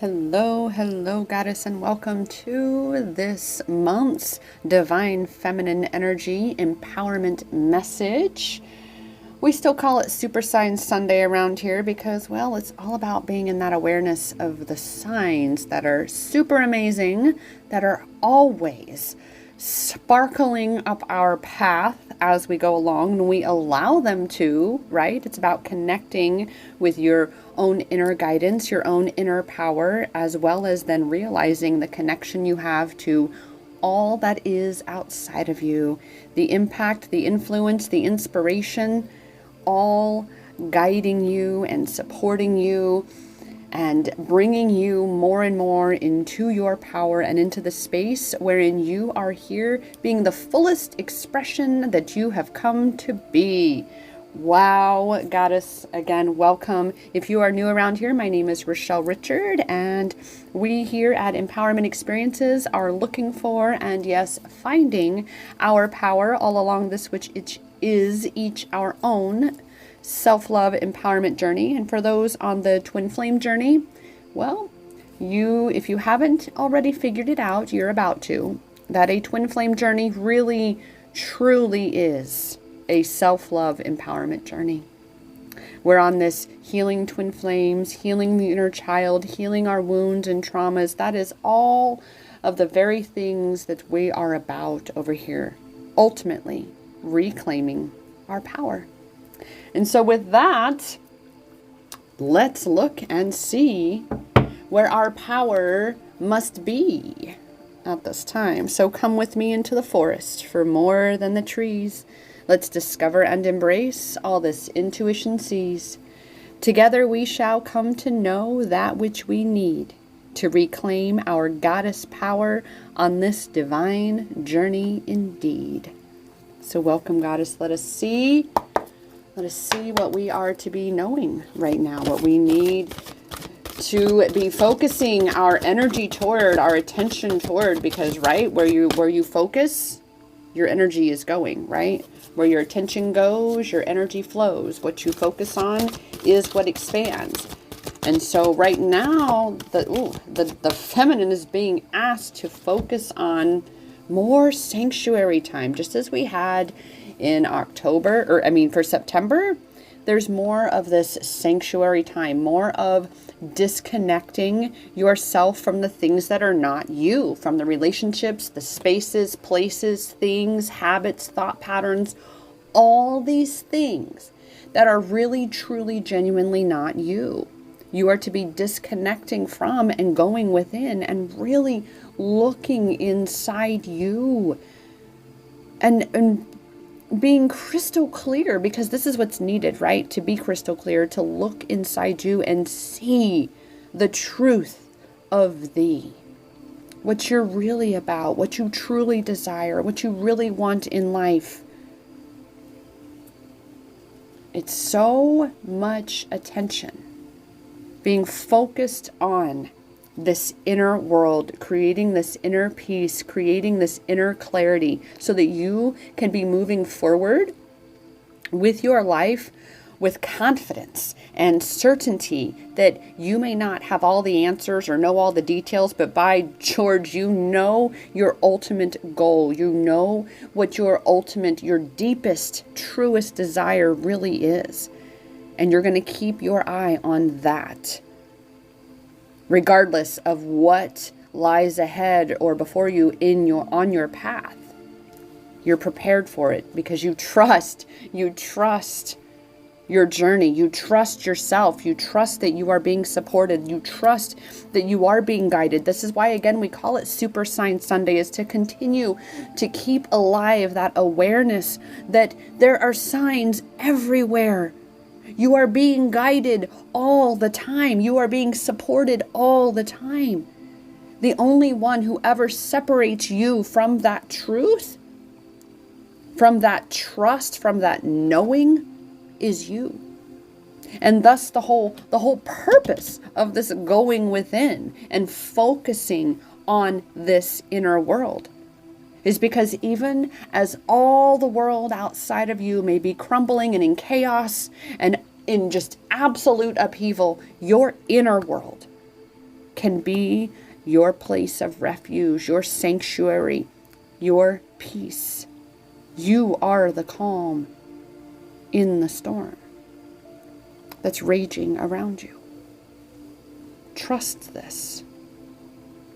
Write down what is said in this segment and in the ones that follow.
Hello, goddess, and welcome to this month's Divine Feminine Energy Empowerment Message. We still call it Super Signs Sunday around here because, well, it's all about being in that awareness of the signs that are super amazing, that are always sparkling up our path as we go along, and we allow them to, right? It's about connecting with your own inner guidance, your own inner power, as well as then realizing the connection you have to all that is outside of you, the impact, the influence, the inspiration, all guiding you and supporting you and bringing you more and more into your power and into the space wherein you are here being the fullest expression that you have come to be. Wow, goddess, again, welcome. If you are new around here, my name is Rochelle Richard, and we here at Empowerment Experiences are looking for, and yes, finding our power all along this, which is each our own self-love empowerment journey. And for those on the twin flame journey, well, if you haven't already figured it out, you're about to, that a twin flame journey really, truly is a self-love empowerment journey. We're on this healing twin flames, healing the inner child, healing our wounds and traumas. That is all of the very things that we are about over here, ultimately reclaiming our power. And so with that, let's look and see where our power must be at this time. So come with me into the forest for more than the trees. Let's discover and embrace all this intuition sees. Together we shall come to know that which we need to reclaim our goddess power on this divine journey indeed. So welcome, goddess. Let us see what we are to be knowing right now, what we need to be focusing our energy toward, our attention toward, because right where you focus, your energy is going, right? Where your attention goes, your energy flows. What you focus on is what expands. And so right now, the feminine is being asked to focus on more sanctuary time, just as we had in for September. There's more of this sanctuary time, more of disconnecting yourself from the things that are not you, from the relationships, the spaces, places, things, habits, thought patterns, all these things that are really, truly, genuinely not you. You are to be disconnecting from and going within and really looking inside you and being crystal clear, because this is what's needed, right? To be crystal clear, to look inside you and see the truth of thee, what you're really about, what you truly desire, what you really want in life. It's so much attention being focused on this inner world, creating this inner peace, creating this inner clarity so that you can be moving forward with your life with confidence and certainty that you may not have all the answers or know all the details, but by George, you know your ultimate goal. You know what your deepest, truest desire really is. And you're going to keep your eye on that, regardless of what lies ahead or before you on your path. You're prepared for it because you trust your journey. You trust yourself. You trust that you are being supported. You trust that you are being guided. This is why, again, we call it Super Sign Sunday, is to continue to keep alive that awareness that there are signs everywhere. You are being guided all the time. You are being supported all the time. The only one who ever separates you from that truth, from that trust, from that knowing, is you. And thus the whole purpose of this going within and focusing on this inner world is because even as all the world outside of you may be crumbling and in chaos and in just absolute upheaval, your inner world can be your place of refuge, your sanctuary, your peace. You are the calm in the storm that's raging around you. Trust this.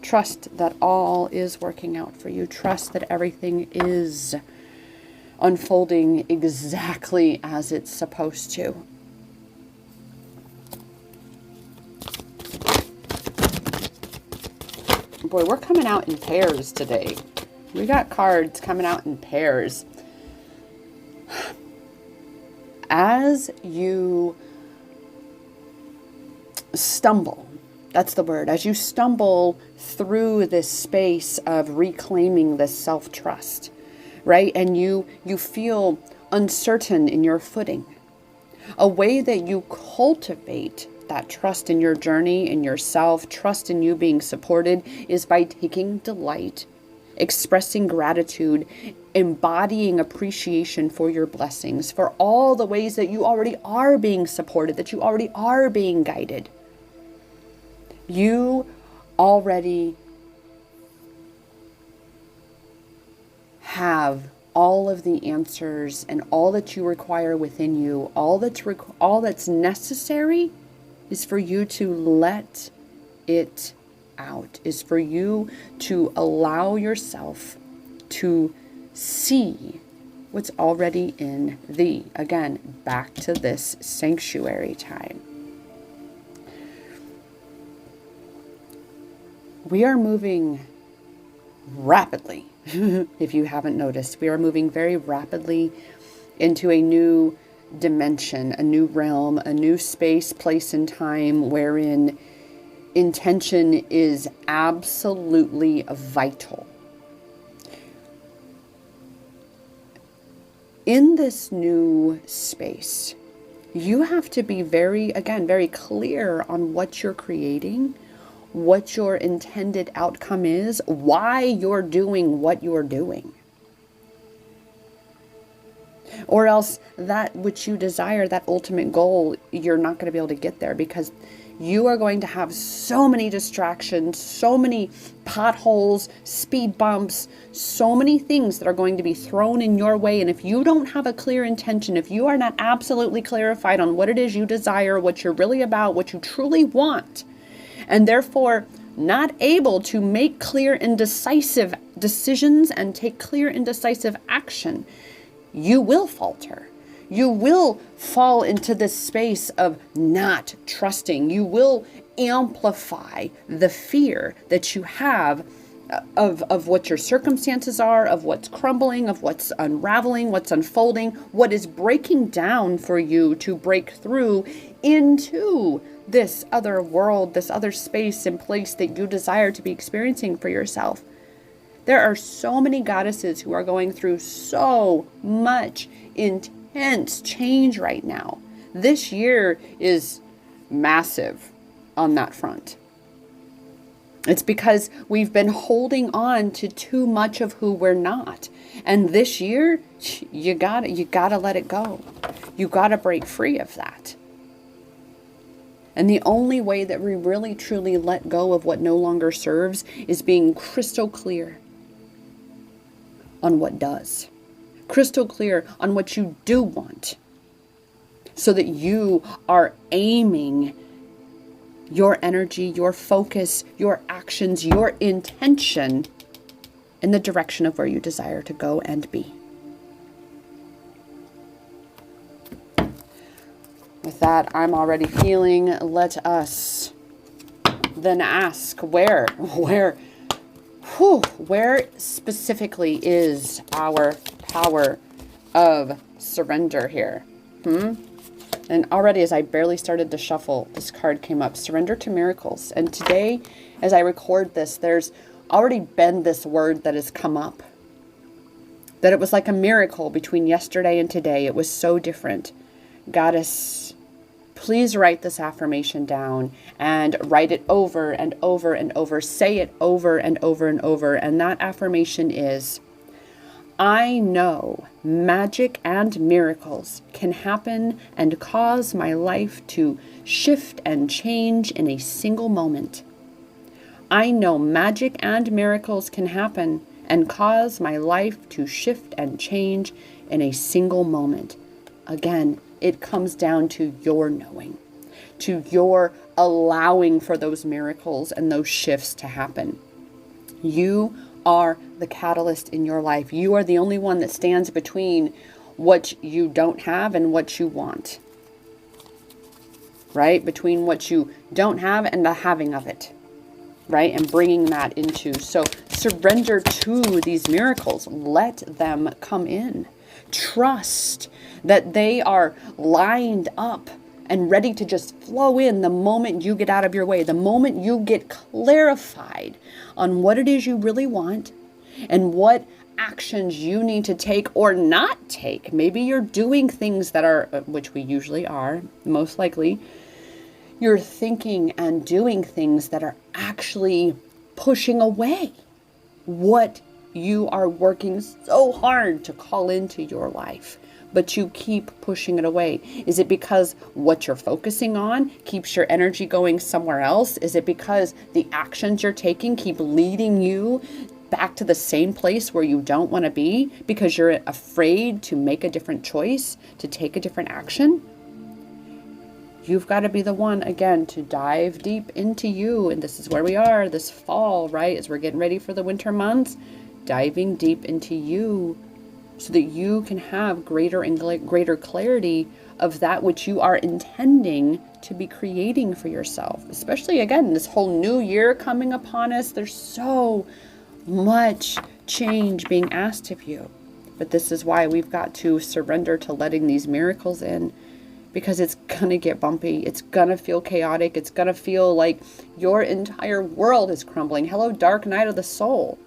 Trust that all is working out for you. Trust that everything is unfolding exactly as it's supposed to. Boy, we're coming out in pairs today. We got cards coming out in pairs. As you stumble, that's the word, as you stumble through this space of reclaiming this self-trust, right? And you feel uncertain in your footing. A way that you cultivate that trust in your journey, in yourself, trust in you being supported, is by taking delight, expressing gratitude, embodying appreciation for your blessings, for all the ways that you already are being supported, that you already are being guided. You already have all of the answers and all that you require within you. All that's necessary is for you to let it out, is for you to allow yourself to see what's already in thee. Again, back to this sanctuary time. We are moving rapidly. If you haven't noticed, we are moving very rapidly into a new dimension, a new realm, a new space, place, and time wherein intention is absolutely vital. In this new space, you have to be very clear on what you're creating, what your intended outcome is, why you're doing what you're doing. Or else that which you desire, that ultimate goal, you're not going to be able to get there, because you are going to have so many distractions, so many potholes, speed bumps, so many things that are going to be thrown in your way. And if you don't have a clear intention, if you are not absolutely clarified on what it is you desire, what you're really about, what you truly want, and therefore not able to make clear and decisive decisions and take clear and decisive action, you will falter. You will fall into this space of not trusting. You will amplify the fear that you have of what your circumstances are, of what's crumbling, of what's unraveling, what's unfolding, what is breaking down for you to break through into this other world, this other space and place that you desire to be experiencing for yourself. There are so many goddesses who are going through so much intense change right now. This year is massive on that front. It's because we've been holding on to too much of who we're not. And this year, you gotta let it go. You gotta break free of that. And the only way that we really truly let go of what no longer serves is being crystal clear on what does. Crystal clear on what you do want. So that you are aiming your energy, your focus, your actions, your intention in the direction of where you desire to go and be. With that, I'm already feeling, let us then ask where specifically is our power of surrender here? And already, as I barely started to shuffle, this card came up, Surrender to Miracles. And today, as I record this, there's already been this word that has come up. That it was like a miracle between yesterday and today. It was so different. Goddess, please write this affirmation down and write it over and over and over. Say it over and over and over. And that affirmation is, I know magic and miracles can happen and cause my life to shift and change in a single moment. I know magic and miracles can happen and cause my life to shift and change in a single moment. Again, it comes down to your knowing, to your allowing for those miracles and those shifts to happen. You are the catalyst in your life. You are the only one that stands between what you don't have and what you want. Right? Between what you don't have and the having of it. Right? And bringing that into. So surrender to these miracles. Let them come in. Trust that they are lined up and ready to just flow in the moment you get out of your way, the moment you get clarified on what it is you really want and what actions you need to take or not take. Maybe you're doing things that are, which we usually are, most likely, you're thinking and doing things that are actually pushing away what you are working so hard to call into your life, but you keep pushing it away. Is it because what you're focusing on keeps your energy going somewhere else? Is it because the actions you're taking keep leading you back to the same place where you don't want to be because you're afraid to make a different choice, to take a different action? You've got to be the one, again, to dive deep into you. And this is where we are this fall, right? As we're getting ready for the winter months, diving deep into you so that you can have greater and greater clarity of that which you are intending to be creating for yourself. Especially, again, this whole new year coming upon us. There's so much change being asked of you. But this is why we've got to surrender to letting these miracles in, because it's going to get bumpy. It's going to feel chaotic. It's going to feel like your entire world is crumbling. Hello, dark night of the soul.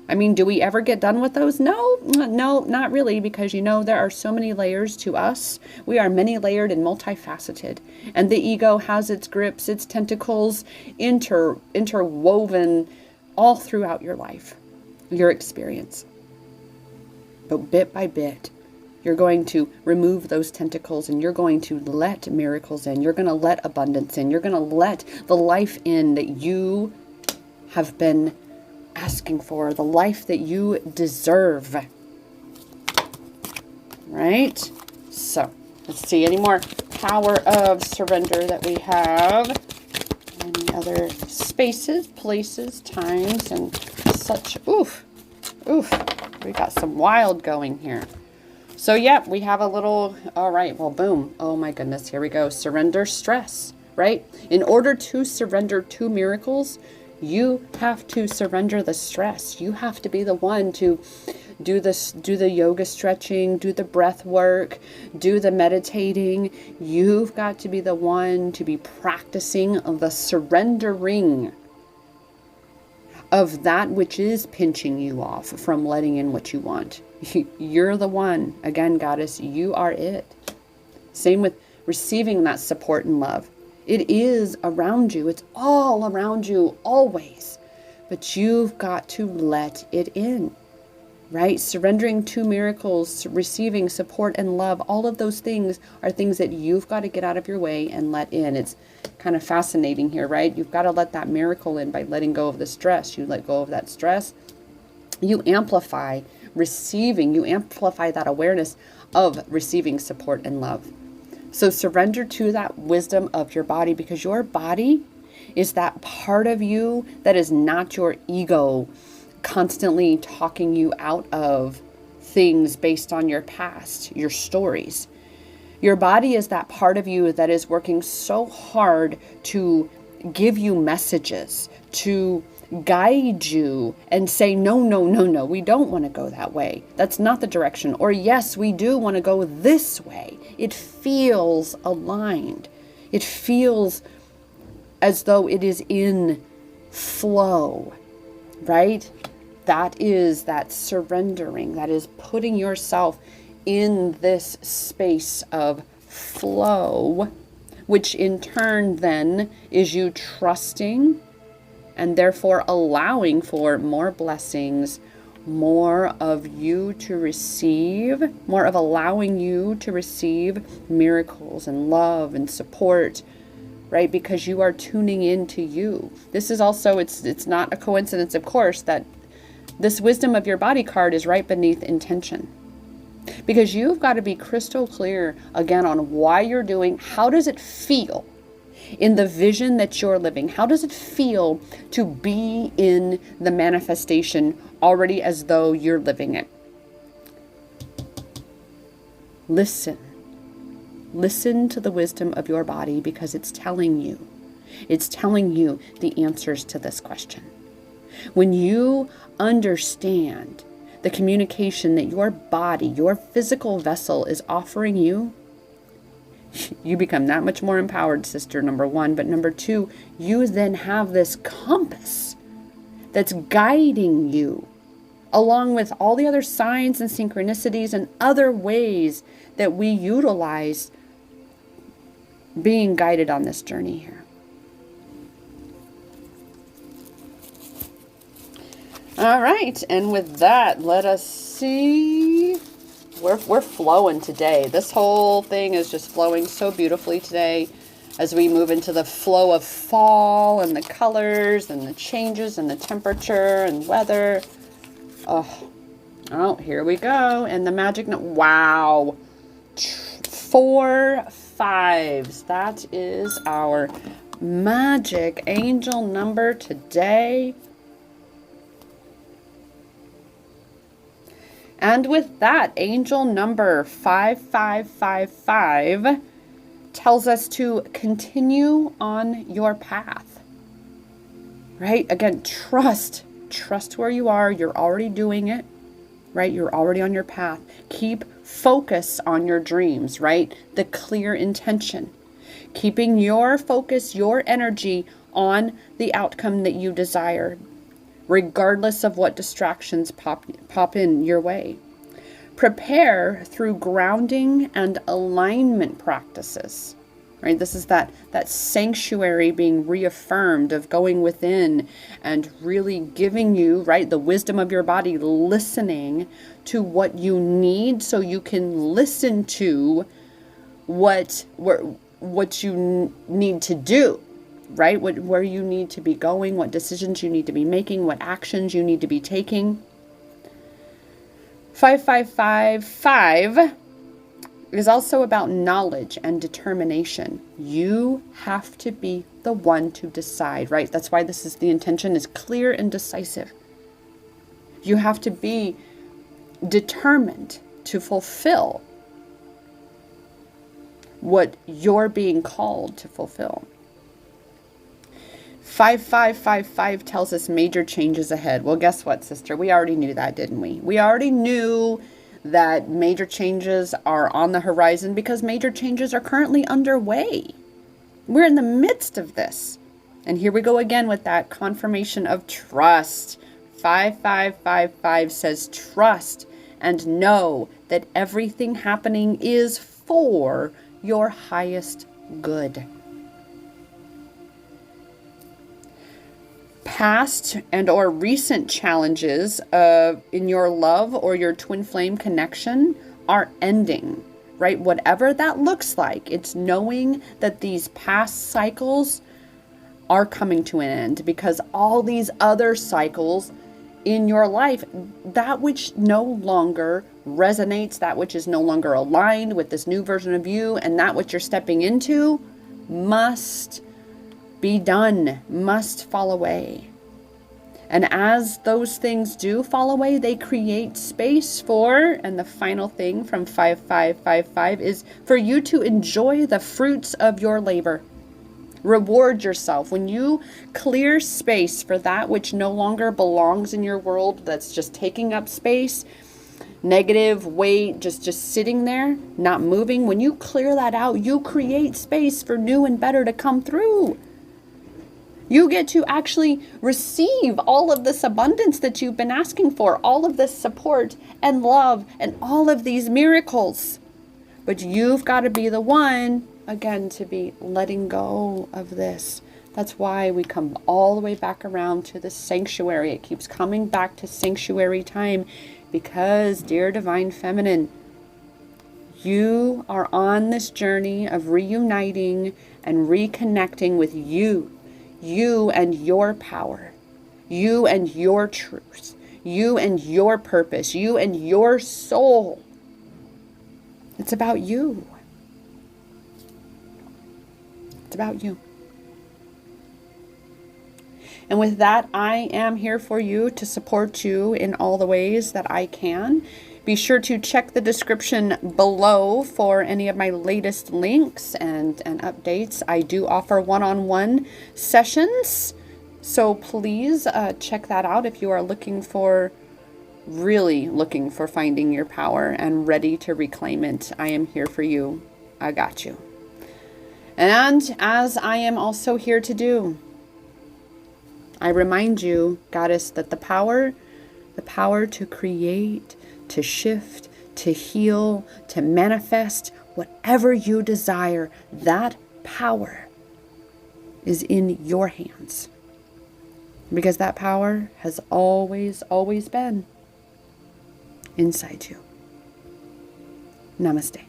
I mean, do we ever get done with those? No, not really, because there are so many layers to us. We are many layered and multifaceted. And the ego has its grips, its tentacles interwoven all throughout your life, your experience. But bit by bit, you're going to remove those tentacles and you're going to let miracles in. You're going to let abundance in. You're going to let the life in that you have been asking for, the life that you deserve. Right? So, let's see. Any more power of surrender that we have? Any other spaces, places, times, and such? Oof. We got some wild going here. So, yeah, we have a little, all right, well, boom. Oh, my goodness. Here we go. Surrender stress, right? In order to surrender to miracles, you have to surrender the stress. You have to be the one to do the yoga stretching, do the breath work, do the meditating. You've got to be the one to be practicing the surrendering of that which is pinching you off from letting in what you want. You're the one. Again, goddess, you are it. Same with receiving that support and love. It is around you. It's all around you always. But you've got to let it in, right? Surrendering to miracles, receiving support and love, all of those things are things that you've got to get out of your way and let in. It's kind of fascinating here, right? You've got to let that miracle in by letting go of the stress. You let go of that stress. You amplify receiving. You amplify that awareness of receiving support and love. So surrender to that wisdom of your body, because your body is that part of you that is not your ego constantly talking you out of things based on your past, your stories. Your body is that part of you that is working so hard to give you messages, to guide you and say, no, we don't want to go that way. That's not the direction. Or yes, we do want to go this way. It feels aligned. It feels as though it is in flow, right? That is that surrendering. That is putting yourself in this space of flow, which in turn then is you trusting and therefore allowing for more blessings, more of you to receive, more of allowing you to receive miracles and love and support, right? Because you are tuning into you. This is also, it's not a coincidence, of course, that this wisdom of your body card is right beneath intention. Because you've got to be crystal clear again on why you're doing, how does it feel in the vision that you're living? How does it feel to be in the manifestation already as though you're living it? Listen. Listen to the wisdom of your body, because it's telling you the answers to this question. When you understand the communication that your body, your physical vessel is offering you, you become that much more empowered, sister, number one. But number two, you then have this compass that's guiding you, along with all the other signs and synchronicities and other ways that we utilize being guided on this journey here. All right, and with that, let us see. We're flowing today. This whole thing is just flowing so beautifully today as we move into the flow of fall and the colors and the changes and the temperature and weather. Oh, here we go. And the magic, wow. 4 5s. That is our magic angel number today. And with that, angel number 5555 tells us to continue on your path. Right? Again, trust where you are. You're already doing it. Right? You're already on your path. Keep focus on your dreams, right? The clear intention. Keeping your focus, your energy on the outcome that you desire, regardless of what distractions pop in your way. Prepare through grounding and alignment practices. Right? This is that sanctuary being reaffirmed of going within and really giving you, right, the wisdom of your body, listening to what you need so you can listen to what you need to do, right? Where you need to be going, what decisions you need to be making, what actions you need to be taking. 5555 is also about knowledge and determination. You have to be the one to decide, right? That's why the intention is clear and decisive. You have to be determined to fulfill what you're being called to fulfill. 5555 tells us major changes ahead. Well, guess what, sister? We already knew that, didn't we? We already knew that major changes are on the horizon because major changes are currently underway. We're in the midst of this. And here we go again with that confirmation of trust. 5555 says trust and know that everything happening is for your highest good. Past and or recent challenges in your love or your twin flame connection are ending, right? Whatever that looks like, it's knowing that these past cycles are coming to an end, because all these other cycles in your life, that which no longer resonates, that which is no longer aligned with this new version of you, and that which you're stepping into must be done, must fall away. And as those things do fall away, they create space for, and the final thing from 5555 is for you to enjoy the fruits of your labor. Reward yourself. When you clear space for that which no longer belongs in your world, that's just taking up space, negative weight, just sitting there, not moving. When you clear that out, you create space for new and better to come through. You get to actually receive all of this abundance that you've been asking for, all of this support and love and all of these miracles. But you've got to be the one, again, to be letting go of this. That's why we come all the way back around to the sanctuary. It keeps coming back to sanctuary time because, dear Divine Feminine, you are on this journey of reuniting and reconnecting with you and your power, you and your truth, you and your purpose, you and your soul. It's about you. It's about you. And with that, I am here for you to support you in all the ways that I can. Be sure to check the description below for any of my latest links and updates. I do offer one-on-one sessions, so please check that out if you are really looking for finding your power and ready to reclaim it. I am here for you. I got you. And as I am also here to do, I remind you, Goddess, that the power to create, to shift, to heal, to manifest whatever you desire, that power is in your hands. Because that power has always, always been inside you. Namaste.